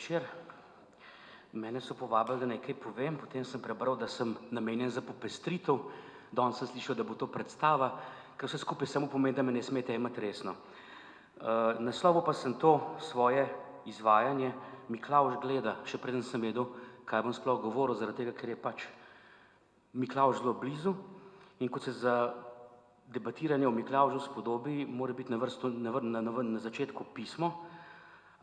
večer. Mene so povabili, da nekaj povem, potem sem prebral, da sem namenjen za popestritev. Danes sem slišal, da bo to predstava, ker vse skupaj samo pomeni, da me ne smete jemati resno. Naslovil pa sem to svoje izvajanje Miklavž gleda, še preden sem vedel, kaj bom sploh govoril, zaradi tega, ker je pač Miklavž zelo blizu in kot se za debatiranje o Miklavžu spodobi, mora biti na začetku pismo,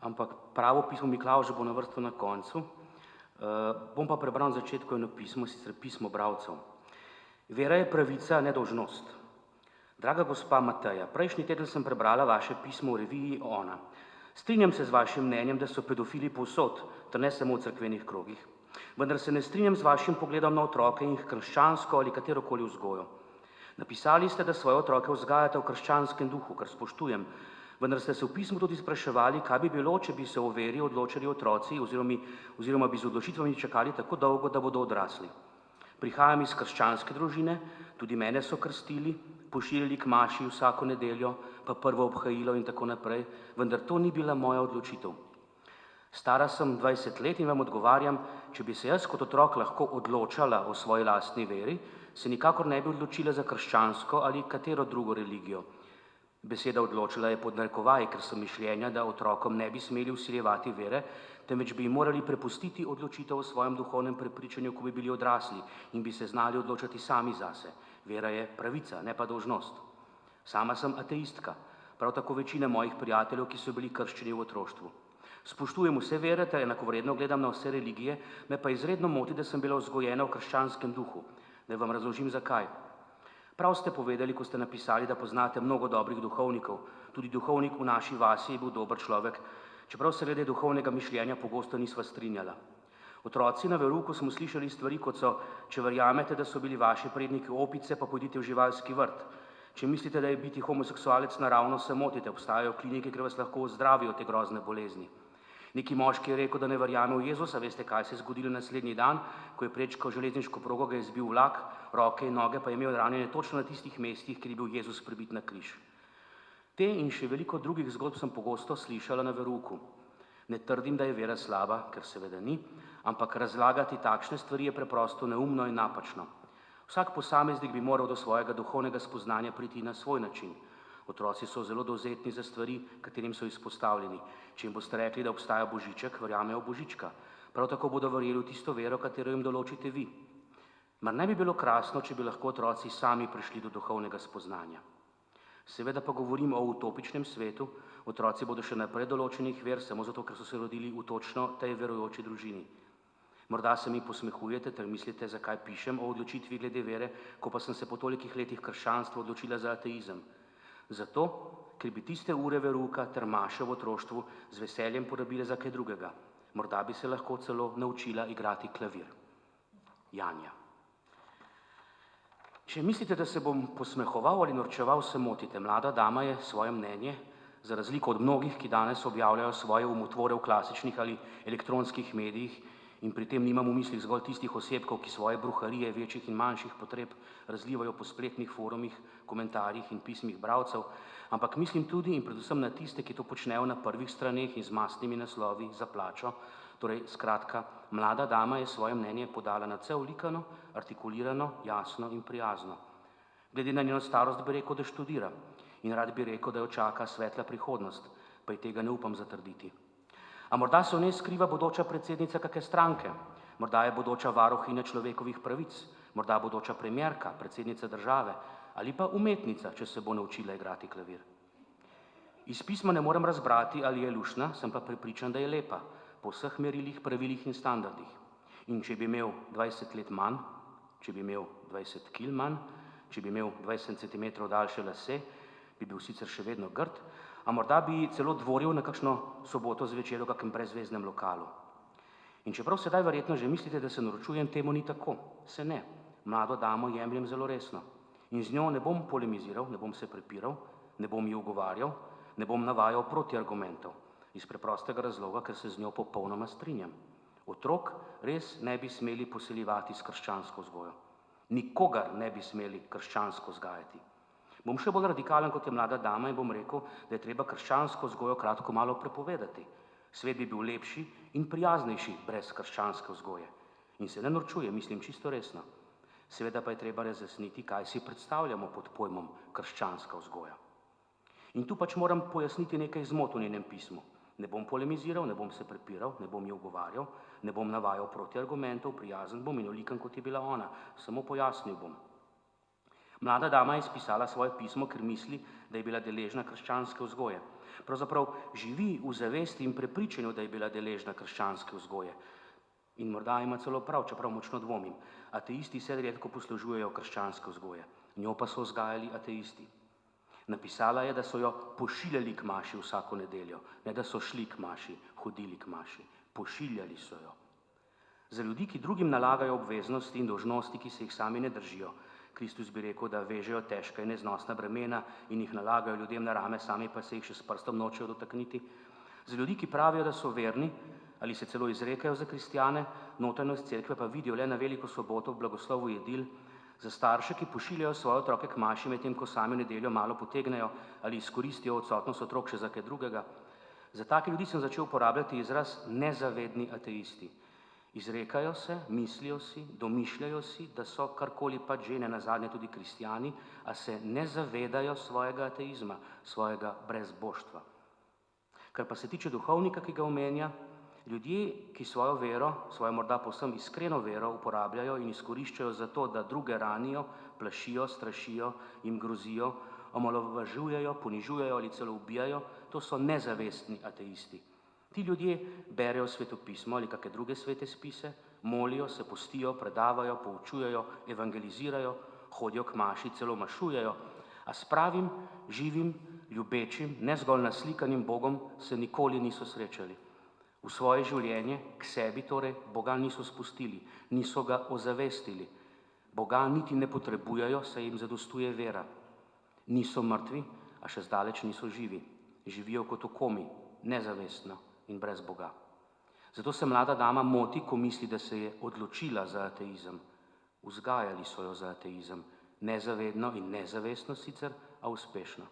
ampak pravo pismo Miklavža bo na vrsto na koncu. Bom pa prebral na začetku eno pismo, sicer pismo bralcev. Vera je pravica, ne dolžnost. Draga gospa Mateja, prejšnji teden sem prebrala vaše pismo v reviji Ona. Strinjam se z vašim mnenjem, da so pedofili povsod, ter ne samo v cerkvenih krogih. Vendar se ne strinjam z vašim pogledom na otroke in jih krščansko ali katerokoli vzgojo. Napisali ste, da svoje otroke vzgajate v krščanskem duhu, kar spoštujem, vendar ste se v pismu tudi spraševali, kaj bi bilo, če bi se o veri odločili otroci oziroma bi z odločitvami čakali tako dolgo, da bodo odrasli. Prihajam iz krščanske družine, tudi mene so krstili, pošiljali k maši vsako nedeljo, pa prvo obhajilo in tako naprej, vendar to ni bila moja odločitev. Stara sem 20 let in vam odgovarjam, če bi se jaz kot otrok lahko odločala o svoji lastni veri, se nikakor ne bi odločila za krščansko ali katero drugo religijo. Beseda odločila je pod narekovaji, ker so mišljenja, da otrokom ne bi smeli vsiljevati vere, temveč bi jim morali prepustiti odločitev o svojem duhovnem prepričanju, ko bi bili odrasli in bi se znali odločati sami zase. Vera je pravica, ne pa dolžnost. Sama sem ateistka, prav tako večina mojih prijateljev, ki so bili krščeni v otroštvu. Spoštujem vse vere ter enakovredno gledam na vse religije, me pa izredno moti, da sem bila vzgojena v krščanskem duhu. Da vam razložim zakaj. Prav ste povedali, ko ste napisali, da poznate mnogo dobrih duhovnikov. Tudi duhovnik v naši vasi je bil dober človek, čeprav se glede duhovnega mišljenja pogosto nisva strinjala. Otroci na verouku smo slišali stvari, kot so, če verjamete, da so bili vaši predniki opice, pa pojdite v živalski vrt. Če mislite, da je biti homoseksualec naravno, se motite, obstajajo klinike, kjer vas lahko ozdravijo te grozne bolezni. Neki moški je rekel, da ne verjame v Jezusa, veste, kaj se je zgodilo naslednji dan, ko je prečkal železniško progo, ga je zbil vlak, roke in noge pa je imel ranjene točno na tistih mestih, kjer je bil Jezus pribit na križ. Te in še veliko drugih zgodb sem pogosto slišala na verouku. Ne trdim, da je vera slaba, ker seveda ni, ampak razlagati takšne stvari je preprosto neumno in napačno. Vsak posameznik bi moral do svojega duhovnega spoznanja priti na svoj način. Otroci so zelo dovzetni za stvari, katerim so izpostavljeni. Če jim boste rekli, da obstaja Božiček, verjamejo v Božička. Prav tako bodo verjeli v tisto vero, katero jim določite vi. Mar ne bi bilo krasno, če bi lahko otroci sami prišli do duhovnega spoznanja? Seveda pa govorim o utopičnem svetu, otroci bodo še naprej določenih ver, samo zato, ker so se rodili v točno tej verujoči družini. Morda se mi posmehujete, ter mislite, zakaj pišem o odločitvi glede vere, ko pa sem se po tolikih letih krščanstva odločila za ateizem. Zato, ker bi tiste ure verouka ter maše v otroštvu z veseljem porabile za kaj drugega. Morda bi se lahko celo naučila igrati klavir. Janja. Če mislite, da se bom posmehoval ali norčeval, se motite. Mlada dama je svoje mnenje, za razliko od mnogih, ki danes objavljajo svoje umotvore v klasičnih ali elektronskih medijih, in pri tem nimam v mislih zgolj tistih osebkov, ki svoje bruharije večjih in manjših potreb razlivajo po spletnih forumih, komentarjih in pismih bralcev, ampak mislim tudi in predvsem na tiste, ki to počnejo na prvih straneh in z mastnimi naslovi za plačo. Torej, skratka, mlada dama je svoje mnenje podala nadvse olikano, artikulirano, jasno in prijazno. Glede na njeno starost bi rekel, da študira in rad bi rekel, da jo čaka svetla prihodnost, pa ji tega ne upam zatrditi. A morda se v njej skriva bodoča predsednica kakšne stranke, morda je bodoča varuhinja človekovih pravic, morda bodoča premierka, predsednica države ali pa umetnica, če se bo naučila igrati klavir. Iz pisma ne morem razbrati, ali je luštna, sem pa prepričan, da je lepa, po vseh merilih, pravilih in standardih. In če bi imel 20 let manj, če bi imel 20 kil manj, če bi imel 20 centimetrov daljše lase, bi bil sicer še vedno grd, a morda bi celo dvoril na kakšno soboto zvečer v kakem brezveznem lokalu. In čeprav sedaj verjetno že mislite, da se naročujem, temu ni tako. Se ne. Mlado damo jemljem zelo resno. In z njo ne bom polemiziral, ne bom se prepiral, ne bom ji ugovarjal, ne bom navajal protiargumentov. Iz preprostega razloga, ker se z njo popolnoma strinjam. Otrok res ne bi smeli posiljevati s krščansko vzgojo. Nikogar ne bi smeli krščansko vzgajati. Bom še bolj radikalen, kot je mlada dama, in bom rekel, da je treba krščansko vzgojo kratko malo prepovedati. Svet bi bil lepši in prijaznejši brez krščanske vzgoje. In se ne norčuje, mislim čisto resno. Seveda pa je treba razjasniti, kaj si predstavljamo pod pojmom krščanska vzgoja. In tu pač moram pojasniti nekaj zmot v njenem pismu. Ne bom polemiziral, ne bom se prepiral, ne bom jo ugovarjal, ne bom navajal protiargumentov, prijazen bom in olikan, kot je bila ona. Samo pojasnil bom. Mlada dama je spisala svoje pismo, ker misli, da je bila deležna krščanske vzgoje. Pravzaprav živi v zavesti in prepričanju, da je bila deležna krščanske vzgoje. In morda ima celo prav, čeprav močno dvomim. Ateisti se redko poslužujejo krščanske vzgoje. Njo pa so vzgajali ateisti. Napisala je, da so jo pošiljali k maši vsako nedeljo, ne da so šli k maši, hodili k maši. Pošiljali so jo. Za ljudi, ki drugim nalagajo obveznosti in dolžnosti, ki se jih sami ne držijo. Kristus bi rekel, da vežejo težka in neznosna bremena in jih nalagajo ljudem na rame, sami pa se jih še s prstom nočejo dotakniti. Za ljudi, ki pravijo, da so verni ali se celo izrekajo za kristjane, notranjost cerkve pa vidijo le na veliko soboto v blagoslovu jedil. Za starše, ki pošiljajo svoje otroke k maši, medtem ko sami v nedeljo malo potegnejo ali izkoristijo odsotnost otrok še za kaj drugega. Za take ljudi sem začel uporabljati izraz nezavedni ateisti. Izrekajo se, mislijo si, domišljajo si, da so karkoli pač že, nenazadnje tudi kristjani, a se ne zavedajo svojega ateizma, svojega brezboštva. Kar pa se tiče duhovnika, ki ga omenja, ljudje, ki svojo vero, svojo morda povsem iskreno vero uporabljajo in izkoriščajo za to, da druge ranijo, plašijo, strašijo, jim grozijo, omalovažujejo, ponižujejo ali celo ubijajo, to so nezavestni ateisti. Ti ljudje berejo svetopismo ali kakšne druge svete spise, molijo, se postijo, predavajo, poučujejo, evangelizirajo, hodijo k maši, celo mašujejo, a s pravim, živim, ljubečim, ne zgolj naslikanim Bogom se nikoli niso srečali. V svoje življenje, k sebi torej, Boga niso spustili, niso ga ozavestili. Boga niti ne potrebujejo, saj jim zadostuje vera. Niso mrtvi, a še zdaleč niso živi. Živijo kot v komi, nezavestno in brez Boga. Zato se mlada dama moti, ko misli, da se je odločila za ateizem. Vzgajali so jo za ateizem, nezavedno in nezavestno sicer, a uspešno.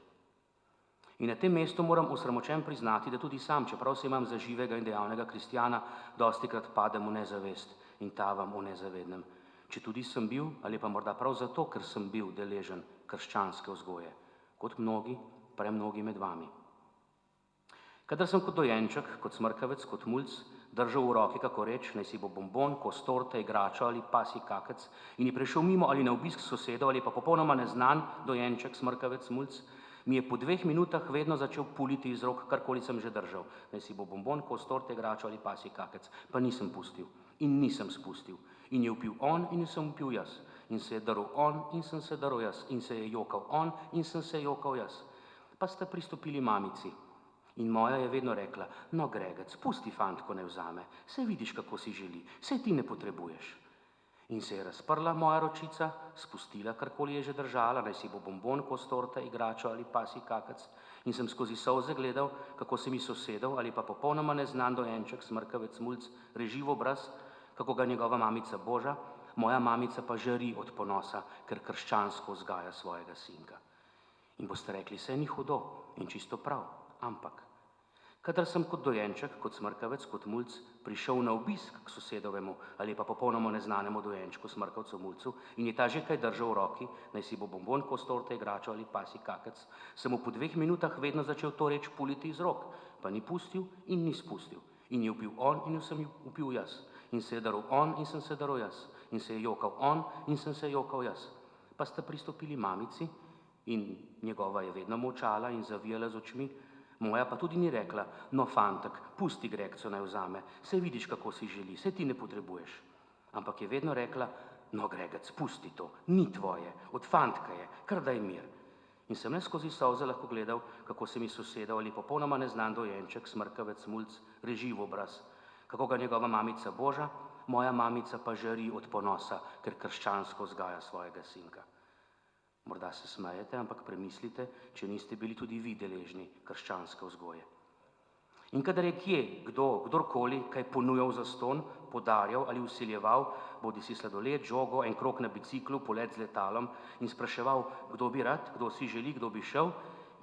In na tem mestu moram osramočen priznati, da tudi sam, čeprav se imam za živega in dejavnega kristjana, dostikrat padem v nezavest in tavam v nezavednem. Če tudi sem bil, ali pa morda prav zato, ker sem bil deležen krščanske vzgoje, kot mnogi, premnogi med vami. Kadar sem kot dojenček, kot smrkavec, kot mulc, držal v roki kako reč, naj si bo bonbon, kos torte, igračo ali pasji kakec, in je prišel mimo ali na obisk sosedov ali pa popolnoma neznan dojenček, smrkavec, mulc, mi je po 2 minutah vedno začel puliti iz rok, karkoli sem že držal. Naj si bo bonbon, kos torte, igračo ali pasji kakec. Pa nisem pustil in nisem spustil. In je vpil on in sem vpil jaz. In se je daril on in sem se daril jaz. In se je jokal on in sem se jokal jaz. Pa sta pristopili mamici. In moja je vedno rekla, no, Gregec, pusti fantko ne vzame, saj vidiš, kako si želi, saj ti ne potrebuješ. In se je razprla moja ročica, spustila, karkoli je že držala, naj si bo bonbon, kos torte, igračo ali pasji kakec, in sem skozi solze gledal, kako se mi sosedov ali pa popolnoma neznan dojenček, smrkavec, mulc, reži v obraz, kako ga njegova mamica boža, moja mamica pa žari od ponosa, ker krščansko vzgaja svojega sinka. In boste rekli, saj ni hudo in čisto prav, ampak kadar sem kot dojenček, kot smrkavec, kot mulc prišel na obisk k sosedovemu ali pa popolnoma neznanemu dojenčku, smrkavcu, mulcu in je ta že kaj držal v roki, naj si bo bonbon, kos torte, igračo ali pasji kakec, sem mu po 2 minutah vedno začel to reč puliti iz rok, pa ni pustil in ni spustil. In je vpil on in sem vpil jaz. In se je daril on in sem se daril jaz. In se je jokal on in sem se jokal jaz. Pa sta pristopili mamici in njegova je vedno molčala in zavijala z očmi, moja pa tudi ni rekla, no, fantek, pusti Gregco naj vzame, saj vidiš, kako si želi, saj ti ne potrebuješ. Ampak je vedno rekla, no, Gregec, pusti to, ni tvoje, od fantka je, kar daj mir. In sem le skozi solze lahko gledal, kako se mi sosedov ali popolnoma neznan dojenček, smrkavec, mulc, reži v obraz, kako ga njegova mamica boža, moja mamica pa žari od ponosa, ker krščansko vzgaja svojega sinka. Morda se smejete, ampak premislite, če niste bili tudi vi deležni krščanske vzgoje. In kadar je kje, kdorkoli, kaj ponujal zastonj, podarjal ali vsiljeval, bodi si sladoled, žogo, en krog na biciklu, polet z letalom in spraševal, kdo bi rad, kdo si želi, kdo bi šel,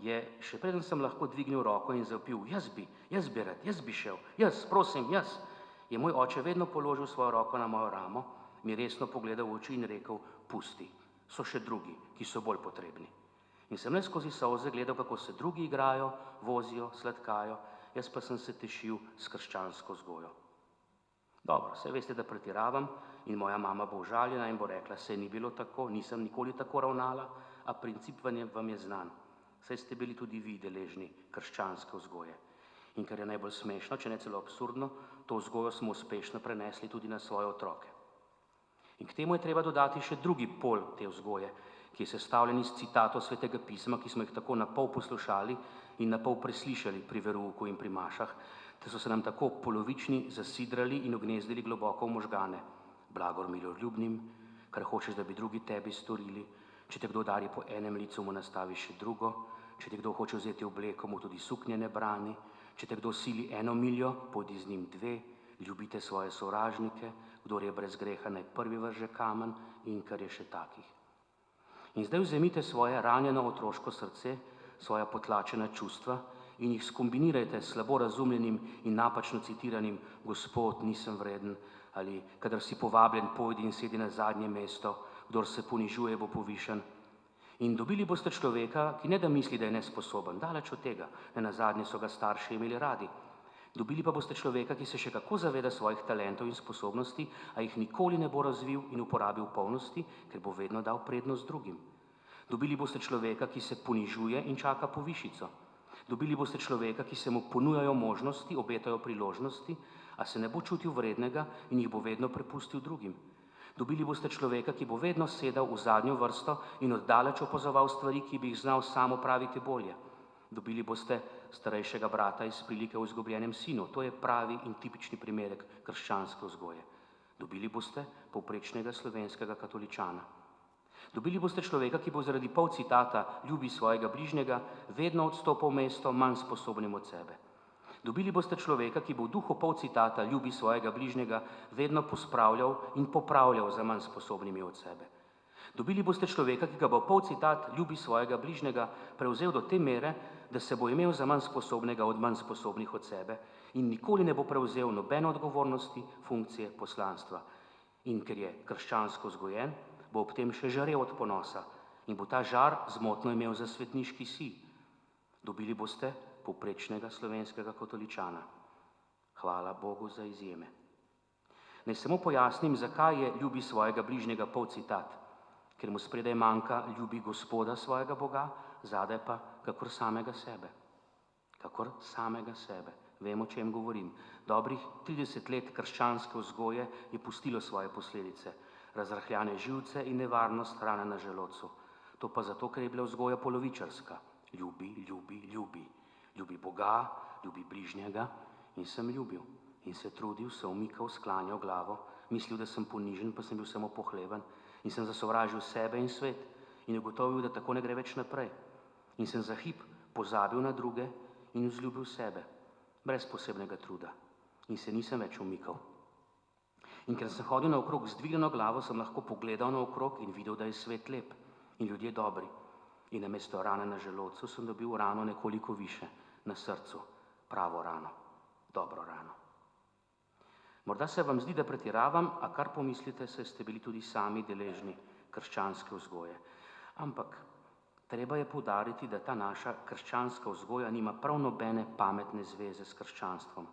je, še preden sem lahko dvignil roko in zavpil, jaz bi rad, jaz bi šel, jaz, prosim, jaz, je moj oče vedno položil svojo roko na mojo ramo, mi resno pogledal v oči in rekel, pusti, so še drugi, ki so bolj potrebni. In sem le skozi solze gledal, kako se drugi igrajo, vozijo, sladkajo, jaz pa sem se tešil s krščansko vzgojo. Dobro, saj veste, da pretiravam in moja mama bo užaljena in bo rekla, saj ni bilo tako, nisem nikoli tako ravnala, a princip vam je znan. Saj ste bili tudi vi deležni krščanske vzgoje. In kar je najbolj smešno, če ne celo absurdno, to vzgojo smo uspešno prenesli tudi na svoje otroke. In k temu je treba dodati še drugi pol te vzgoje, ki je sestavljen iz citatov Svetega pisma, ki smo jih tako na pol poslušali in na pol preslišali pri verouku in pri mašah, da so se nam tako polovični zasidrali in ognezdili globoko v možgane. Blagor miroljubnim, kar hočeš, da bi drugi tebi storili, če te kdo udari po enem licu, mu nastavi še drugo, če te kdo hoče vzeti obleko, mu tudi suknje ne brani, če te kdo sili 1 miljo, pojdi z njim 2, ljubite svoje sovražnike, kdor je brez greha, naj prvi vrže kamen in kar je še takih. In zdaj vzemite svoje ranjeno otroško srce, svoja potlačena čustva in jih skombinirajte s slabo razumljenim in napačno citiranim Gospod, nisem vreden, ali kadar si povabljen, pojdi in sedi na zadnje mesto, kdor se ponižuje, bo povišen. In dobili boste človeka, ki ne da misli, da je nesposoben, daleč od tega, nenazadnje so ga starši imeli radi. Dobili pa boste človeka, ki se še kako zaveda svojih talentov in sposobnosti, a jih nikoli ne bo razvil in uporabil v polnosti, ker bo vedno dal prednost drugim. Dobili boste človeka, ki se ponižuje in čaka povišico. Dobili boste človeka, ki se mu ponujajo možnosti, obetajo priložnosti, a se ne bo čutil vrednega in jih bo vedno prepustil drugim. Dobili boste človeka, ki bo vedno sedal v zadnjo vrsto in oddaleč opazoval stvari, ki bi jih znal sam opraviti bolje. Dobili boste starejšega brata iz prilike o izgubljenem sinu. To je pravi in tipični primerek krščanske vzgoje. Dobili boste povprečnega slovenskega katoličana. Dobili boste človeka, ki bo zaradi pol citata ljubi svojega bližnjega vedno odstopal mesto manj sposobnim od sebe. Dobili boste človeka, ki bo v duhu pol citata ljubi svojega bližnjega vedno pospravljal in popravljal za manj sposobnimi od sebe. Dobili boste človeka, ki ga bo pol citat ljubi svojega bližnjega prevzel do te mere, da se bo imel za manj sposobnega od manj sposobnih od sebe in nikoli ne bo prevzel nobene odgovornosti, funkcije, poslanstva. In ker je krščansko vzgojen, bo ob tem še žarel od ponosa in bo ta žar zmotno imel za svetniški sij. Dobili boste povprečnega slovenskega katoličana. Hvala Bogu za izjeme. Naj samo pojasnim, zakaj je ljubi svojega bližnjega pol citat, ker mu spredaj manjka ljubi Gospoda svojega Boga, zadaj pa kakor samega sebe. Kakor samega sebe. Vem, o čem govorim. Dobrih 30 let krščanske vzgoje je pustilo svoje posledice. Razrahljane živce in nevarnost hrane na želodcu. To pa zato, ker je bila vzgoja polovičarska. Ljubi, ljubi, ljubi. Ljubi Boga, ljubi bližnjega in sem ljubil. In se trudil, se umikal, sklanjal glavo, mislil, da sem ponižen, pa sem bil samo pohleven. In sem zasovražil sebe in svet in ugotovil, da tako ne gre več naprej. In sem za hip pozabil na druge in vzljubil sebe, brez posebnega truda. In se nisem več umikal. In ker sem hodil naokrog z dvignjeno glavo, sem lahko pogledal naokrog in videl, da je svet lep in ljudje dobri. In namesto rane na želodcu sem dobil rano nekoliko više, na srcu, pravo rano, dobro rano. Morda se vam zdi, da pretiravam, a kar pomislite, saj ste bili tudi sami deležni krščanske vzgoje. Ampak treba je poudariti, da ta naša krščanska vzgoja nima prav nobene pametne zveze s krščanstvom.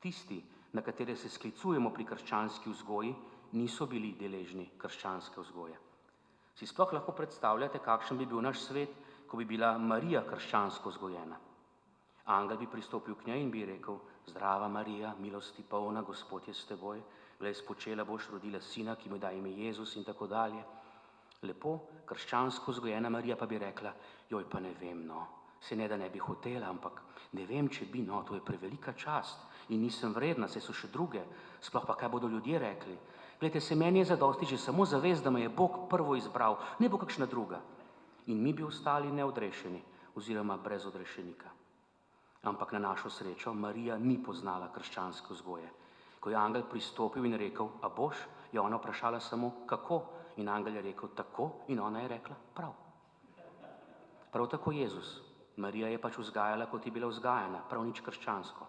Tisti, na katere se sklicujemo pri krščanski vzgoji, niso bili deležni krščanske vzgoje. Si sploh lahko predstavljate, kakšen bi bil naš svet, ko bi bila Marija krščansko vzgojena? Angel bi pristopil k njej in bi rekel, zdrava Marija, milosti polna, Gospod je s teboj, glej, spočela boš, rodila sina, ki mu da ime Jezus in tako dalje. Lepo, krščansko vzgojena Marija pa bi rekla, joj, pa ne vem, no, se ne da ne bi hotela, ampak ne vem, če bi, no, to je prevelika čast in nisem vredna, saj so še druge, sploh pa kaj bodo ljudje rekli. Glejte, se meni je zadosti že samo zavest, da me je Bog prvo izbral, ne bo kakšna druga. In mi bi ostali neodrešeni oziroma brez odrešenika. Ampak na našo srečo Marija ni poznala krščanske vzgoje. Ko je angel pristopil in rekel, a boš, je ona vprašala samo, kako? In angel je rekel, tako, in ona je rekla, prav. Prav tako Jezus. Marija je pač vzgajala, kot je bila vzgajana, prav nič krščansko.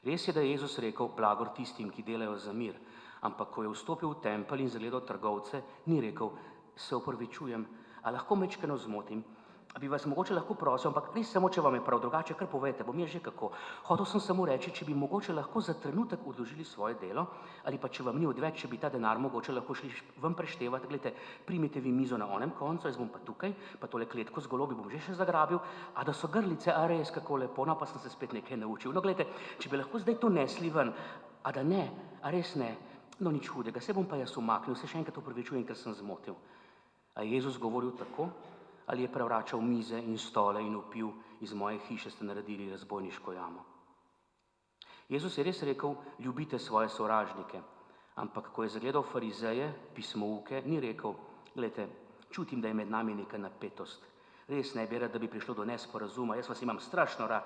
Res je, da je Jezus rekel blagor tistim, ki delajo za mir, ampak ko je vstopil v tempelj in zagledal trgovce, ni rekel, se opravičujem, a lahko majčkeno zmotim, a bi vas mogoče lahko prosil, ampak res samo, če vam je prav, drugače kar povejte, bom jaz že kako. Hotel sem samo reči, če bi mogoče lahko za trenutek odložili svoje delo, ali pa če vam ni odveč, če bi ta denar mogoče lahko šli ven preštevati, glejte, primite vi mizo na onem koncu, jaz bom pa tukaj, pa tole kletko z golobi bom že še zagrabil, a da so grlice, a res kako lepo, no pa sem se spet nekaj naučil. No, glejte, če bi lahko zdaj to nesli ven, a da ne, a res ne, no nič hudega, se bom pa jaz umaknil, se še enkrat opravičujem, ker sem zmotil. A je Jezus govoril tako? Ali je prevračal mize in stole in vpil, iz moje hiše ste naredili razbojniško jamo? Jezus je res rekel, ljubite svoje sovražnike, ampak ko je zagledal farizeje, pismouke, ni rekel, glejte, čutim, da je med nami neka napetost. Res ne bi rad, da bi prišlo do nesporazuma, jaz vas imam strašno rad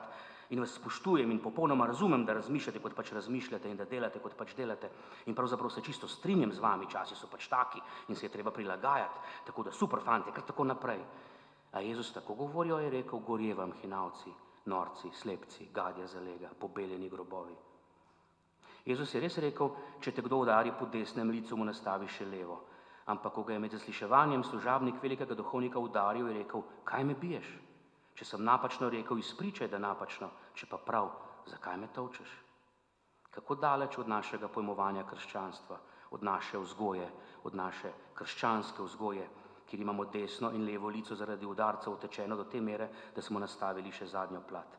in vas spoštujem in popolnoma razumem, da razmišljate, kot pač razmišljate in da delate, kot pač delate. In pravzaprav se čisto strinjam z vami, časi so pač taki in se je treba prilagajati, tako da super fante, kar tako naprej. A Jezus tako govorijo, je rekel, gorje vam hinavci, norci, slepci, gadja zalega, pobeljeni grobovi. Jezus je res rekel, če te kdo udari po desnem licu, mu nastavi še levo. Ampak ko ga je med zasliševanjem služabnik velikega duhovnika udaril, je rekel, kaj me biješ? Če sem napačno rekel, izpričaj, da napačno, če pa prav, zakaj me tolčeš? Kako daleč od našega pojmovanja krščanstva, od naše vzgoje, od naše krščanske vzgoje, kjer imamo desno in levo lico zaradi udarcev utečeno do te mere, da smo nastavili še zadnjo plat.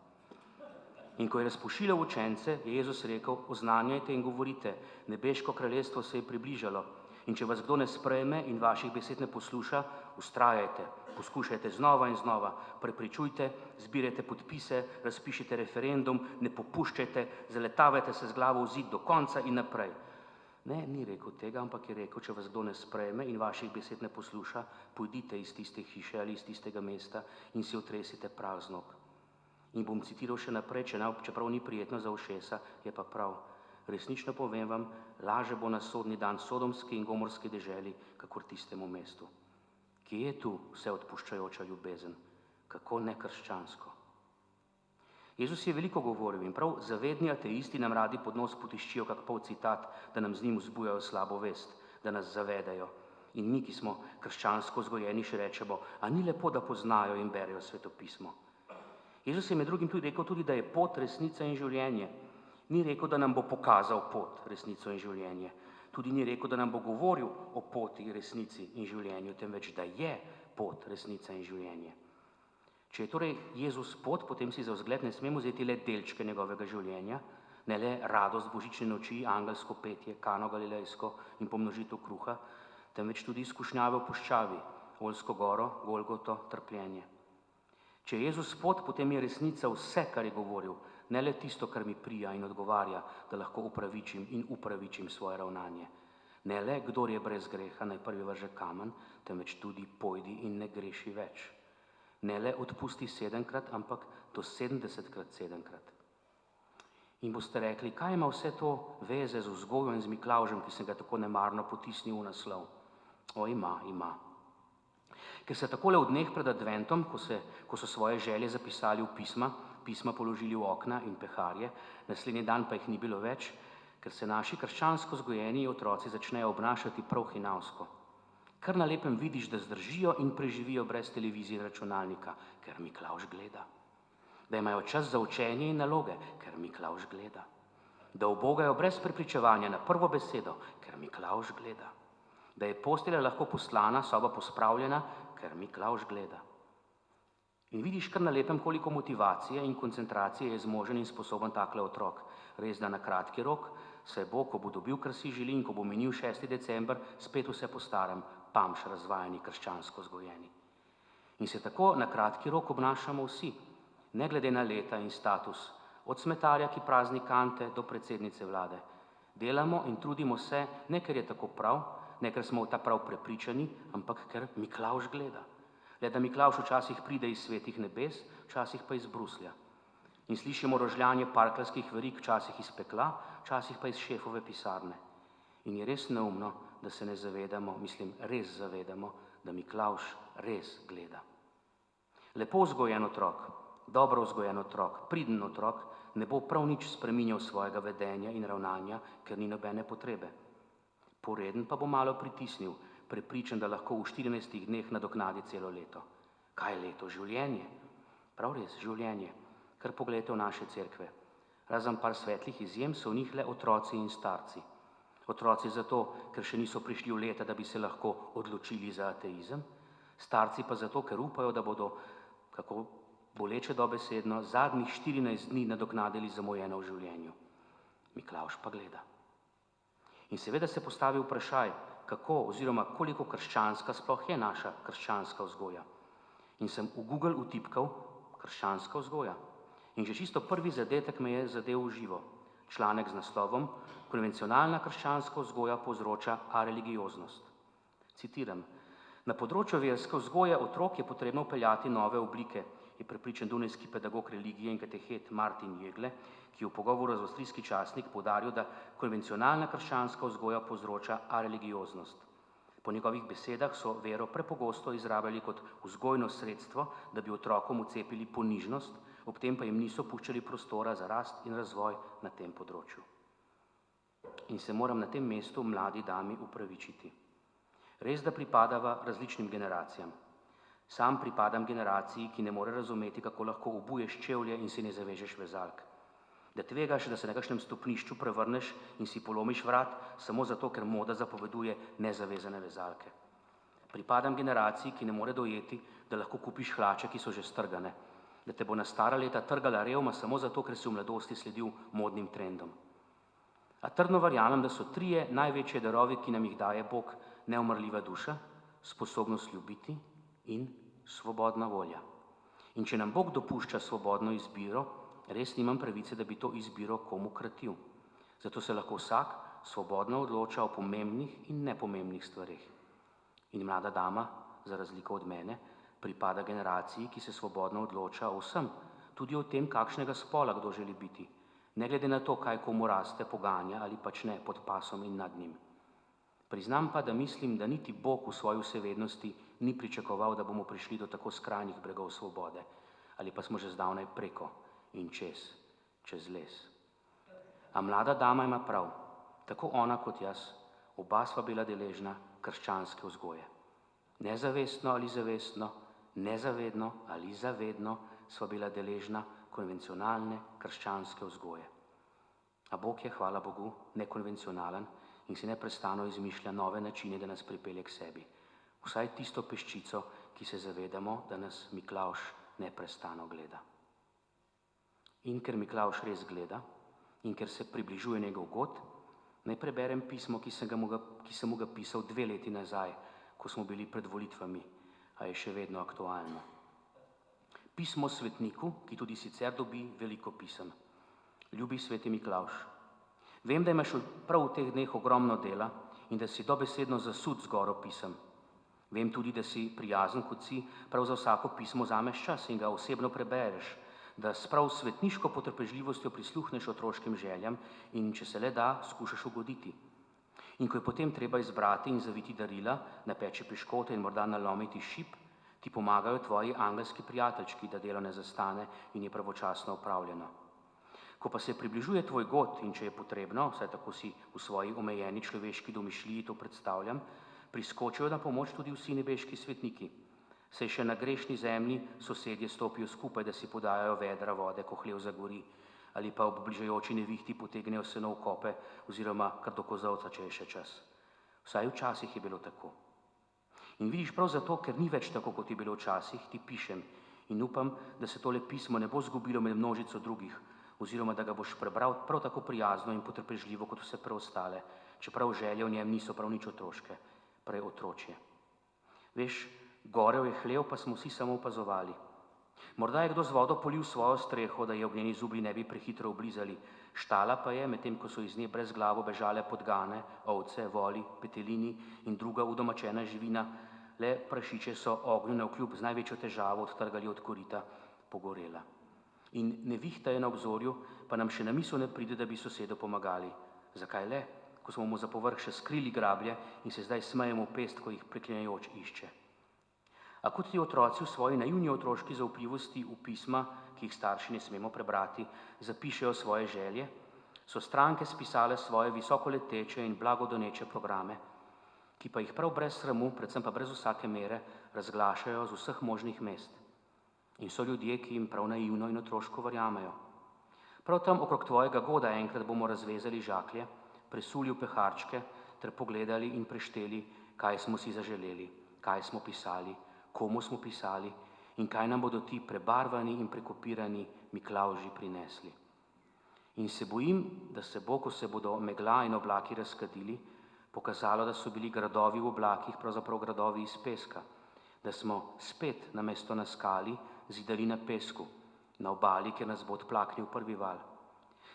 In ko je razpošiljal učence, je Jezus rekel, oznanjajte in govorite, nebeško kraljestvo se je približalo. In če vas kdo ne sprejme in vaših besed ne posluša, vztrajajte, poskušajte znova in znova, prepričujte, zbirajte podpise, razpišite referendum, ne popuščajte, zaletavajte se z glavo v zid do konca in naprej. Ne, ni rekel tega, ampak je rekel, če vas kdo ne sprejme in vaših besed ne posluša, pojdite iz tiste hiše ali iz tistega mesta in si otresite prah z nog. In bom citiral še naprej, čeprav ni prijetno za ušesa, je pa prav. Resnično povem vam, laže bo na sodni dan sodomski in gomorski deželi, kakor tistemu mestu. Kje je tu vse odpuščajoča ljubezen? Kako nekrščansko? Jezus je veliko govoril in prav zavedni ateisti nam radi pod nos potiščijo kak pol citat, da nam z njim vzbujajo slabo vest, da nas zavedajo. In mi, ki smo krščansko vzgojeni, še rečemo, a ni lepo, da poznajo in berejo svetopismo. Jezus je med drugim tudi rekel, da je pot, resnica in življenje. Ni rekel, da nam bo pokazal pot, resnico in življenje. Tudi ni rekel, da nam bo govoril o poti, resnici in življenju, temveč da je pot, resnica in življenje. Če je torej Jezus pot, potem si za vzgled ne smemo vzeti le delčke njegovega življenja, ne le radost božične noči, angelsko petje, kano galilejsko in pomnožitev kruha, temveč tudi izkušnjave v puščavi, Oljsko goro, Golgoto, trpljenje. Če je Jezus pot, potem je resnica vse, kar je govoril, ne le tisto, kar mi prija in odgovarja, da lahko upravičim svoje ravnanje. Ne le, kdor je brez greha, naj prvi vrže kamen, temveč tudi pojdi in ne greši več. Ne le odpusti 7-krat, ampak do 70-krat 7-krat. In boste rekli, kaj ima vse to veze z vzgojo in z Miklavžem, ki sem ga tako nemarno potisnil v naslov? O, ima. Ker se takole v dneh pred adventom, ko so svoje želje zapisali v pisma položili v okna in peharje, naslednji dan pa jih ni bilo več, ker se naši krščansko vzgojeni otroci začnejo obnašati prav hinavsko. Kar na lepem vidiš, da zdržijo in preživijo brez televizije in računalnika, ker Miklavž gleda. Da imajo čas za učenje in naloge, ker Miklavž gleda. Da ubogajo brez prepričevanja na prvo besedo, ker Miklavž gleda. Da je postelja lahko poslana, soba pospravljena, ker Miklavž gleda. In vidiš kar na lepem, koliko motivacije in koncentracije je zmožen in sposoben takle otrok. Res da na kratki rok se bo, ko bo dobil, kar si želi in ko bo minil 6. december, spet vse po starem, pamš razvajani, krščansko vzgojeni. In se tako na kratki rok obnašamo vsi, ne glede na leta in status, od smetarja, ki prazni kante, do predsednice vlade. Delamo in trudimo se, ne ker je tako prav, ne ker smo v ta prav prepričani, ampak ker Miklavž gleda. Le da Miklavž včasih pride iz svetih nebes, včasih pa iz Bruslja. In slišimo rožljanje parkeljskih verig, včasih iz pekla, včasih pa iz šefove pisarne. In je res neumno, da se ne zavedamo, res zavedamo, da Miklavž res gleda. Lepo vzgojen otrok, dobro vzgojen otrok, priden otrok, ne bo prav nič spreminjal svojega vedenja in ravnanja, ker ni nobene potrebe. Poreden pa bo malo pritisnil, prepričan, da lahko v 14 dneh nadoknadi celo leto. Kaj je leto? Življenje. Prav res, življenje. Kar poglejte v naše cerkve. Razen par svetlih izjem so v njih le otroci in starci. Otroci zato, ker še niso prišli v leta, da bi se lahko odločili za ateizem, starci pa zato, ker upajo, da bodo, kako boleče dobesedno, zadnjih 14 dni nadoknadili zamujeno v življenju. Miklavž pa gleda. In seveda se postavi vprašaj, kako oziroma koliko krščanska sploh je naša krščanska vzgoja. In sem v Google vtipkal krščanska vzgoja. In že čisto prvi zadetek me je zadel v živo. Članek z naslovom Konvencionalna krščanska vzgoja povzroča areligioznost. Citiram: Na področju verske vzgoje otrok je potrebno vpeljati nove oblike, je prepričan dunajski pedagog religije in katehet Martin Jegle, ki je v pogovoru z avstrijski časnik poudaril, da konvencionalna krščanska vzgoja povzroča areligioznost. Po njegovih besedah so vero prepogosto izrabljali kot vzgojno sredstvo, da bi otrokom vcepili ponižnost, ob tem pa jim niso puščali prostora za rast in razvoj na tem področju. In se moram na tem mestu mladi dami upravičiti. Res, da pripadava različnim generacijam. Sam pripadam generaciji, ki ne more razumeti, kako lahko obuješ čevlje in si ne zavežeš vezalk. Da tvegaš, da se na kakšnem stopnišču prevrneš in si polomiš vrat, samo zato, ker moda zapoveduje nezavezane vezalke. Pripadam generaciji, ki ne more dojeti, da lahko kupiš hlače, ki so že strgane, da te bo na stara leta trgala revma samo zato, ker si v mladosti sledil modnim trendom. A trdno verjamem, da so trije največje darovi, ki nam jih daje Bog: neumrljiva duša, sposobnost ljubiti in svobodna volja. In če nam Bog dopušča svobodno izbiro, res nimam pravice, da bi to izbiro komu kratil. Zato se lahko vsak svobodno odloča o pomembnih in nepomembnih stvareh. In mlada dama, za razliko od mene, pripada generaciji, ki se svobodno odloča o vsem, tudi o tem, kakšnega spola kdo želi biti, ne glede na to, kaj komu raste, poganja ali pač ne pod pasom in nad njim. Priznam pa, da mislim, da niti Bog v svoji vsevednosti ni pričakoval, da bomo prišli do tako skrajnih bregov svobode, ali pa smo že zdavnaj preko in čez les. A mlada dama ima prav, tako ona kot jaz, oba sva bila deležna krščanske vzgoje. Nezavestno ali zavestno, nezavedno ali zavedno sva bila deležna konvencionalne krščanske vzgoje. A Bog je, hvala Bogu, nekonvencionalen in si neprestano izmišlja nove načine, da nas pripelje k sebi. Vsaj tisto peščico, ki se zavedamo, da nas Miklavž neprestano gleda. In ker Miklavž res gleda in ker se približuje njegov god, naj preberem pismo, ki sem mu ga pisal 2 leti nazaj, ko smo bili pred volitvami, a je še vedno aktualno. Pismo svetniku, ki tudi sicer dobi veliko pisem. Ljubi sveti Miklavž, vem, da imaš prav v teh dneh ogromno dela in da si dobesedno zasut z goro pisem. Vem tudi, da si prijazen kot si, prav za vsako pismo vzameš čas in ga osebno prebereš, da s prav svetniško potrpežljivostjo prisluhneš otroškim željam in, če se le da, skušaš ugoditi. In ko je potem treba izbrati in zaviti darila, napeči piškote in morda nalomiti šip, ti pomagajo tvoji angelski prijateljčki, da delo ne zastane in je pravočasno opravljeno. Ko pa se približuje tvoj god in če je potrebno, saj tako si v svoji omejeni človeški domišljiji to predstavljam, priskočijo na pomoč tudi vsi nebeški svetniki. Saj še na grešni zemlji sosedje stopijo skupaj, da si podajajo vedra vode, ko hlev zagori, ali pa ob bližajoči nevihti potegnejo seno v kope oziroma kar do kozolca, če je še čas. Vsaj včasih je bilo tako. In vidiš, prav zato, ker ni več tako, kot je bilo včasih, ti pišem in upam, da se tole pismo ne bo zgubilo med množico drugih, oziroma da ga boš prebral prav tako prijazno in potrpežljivo kot vse preostale, čeprav želje v njem niso prav nič otroške, prej otročje. Veš, gorel je hlev, pa smo vsi samo opazovali. Morda je kdo z vodo polil svojo streho, da je ognjeni zublji ne bi prehitro oblizali, štala pa je, medtem ko so iz nje brezglavo bežale podgane, ovce, voli, petelini in druga udomačena živina, le prašiče so ognju navkljub z največjo težavo odtrgali od korita, pogorela. In nevihta je na obzorju, pa nam še na misel ne pride, da bi sosedu pomagali. Zakaj le, ko smo mu za povrh še skrili grablje in se zdaj smejemo v pest, ko jih preklinjajoč išče. A kot ti otroci v svoji naivni otroški zaupljivosti v pisma, ki jih starši ne smemo prebrati, zapišejo svoje želje, so stranke spisale svoje visokoleteče in blagodoneče programe, ki pa jih prav brez sramu, predvsem pa brez vsake mere, razglašajo z vseh možnih mest. In so ljudje, ki jim prav naivno in otroško verjamejo. Prav tam okrog tvojega goda enkrat bomo razvezali žaklje, presuli v peharčke ter pogledali in prešteli, kaj smo si zaželeli, kaj smo pisali, komu smo pisali in kaj nam bodo ti prebarvani in prekopirani Miklavži prinesli. In se bojim, da se bo, ko se bodo megla in oblaki razkadili, pokazalo, da so bili gradovi v oblakih pravzaprav gradovi iz peska, da smo spet namesto na skali zidali na pesku, na obali, kjer nas bo odplaknil prvi val.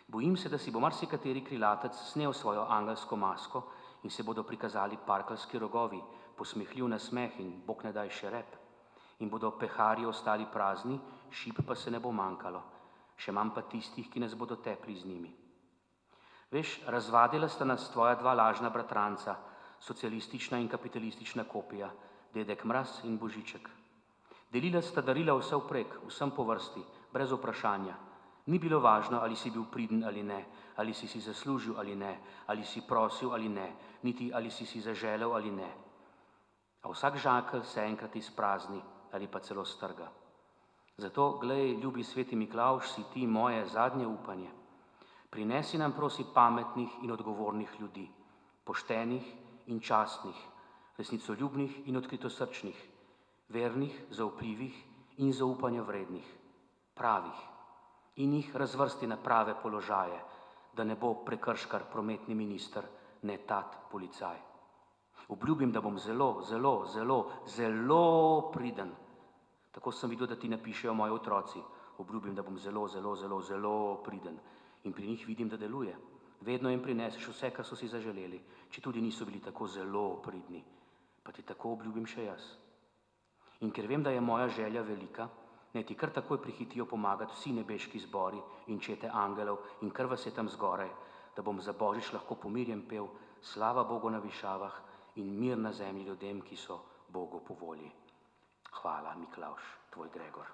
Bojim se, da si bo marsikateri krilatec snel svojo angelsko masko in se bodo prikazali parkeljski rogovi, posmehljiv nasmeh in bog ne daj še rep. In bodo peharji ostali prazni, šip pa se ne bo manjkalo, še manj pa tistih, ki nas bodo tepli z njimi. Veš, razvadila sta nas tvoja dva lažna bratranca, socialistična in kapitalistična kopija, dedek Mraz in Božiček. Delila sta darila vse vprek, vsem po vrsti, brez vprašanja. Ni bilo važno, ali si bil priden ali ne, ali si si zaslužil ali ne, ali si prosil ali ne, niti ali si si zaželel ali ne. A vsak žakelj se enkrat izprazni ali pa celo strga. Zato, glej, ljubi sveti Miklavž, si ti moje zadnje upanje. Prinesi nam, prosi, pametnih in odgovornih ljudi, poštenih in častnih, resnicoljubnih in odkritosrčnih, vernih, zaupljivih in zaupanja vrednih, pravih, in jih razvrsti na prave položaje, da ne bo prekrškar prometni minister, ne tat policaj. Obljubim, da bom zelo, zelo, zelo, zelo priden. Tako sem videl, da ti napišejo moji otroci. Obljubim, da bom zelo, zelo, zelo, zelo priden. In pri njih vidim, da deluje. Vedno jim prineseš vse, kar so si zaželeli, če tudi niso bili tako zelo pridni. Pa ti tako obljubim še jaz. In ker vem, da je moja želja velika, naj ti kar takoj prihitijo pomagati vsi nebeški zbori in čete angelov in kar vas je tam zgoraj, da bom za Božič lahko pomirjen pel, slava Bogu na višavah in mir na zemlji ljudem, ki so Bogu po volji. Hvala, Miklavž, tvoj Gregor.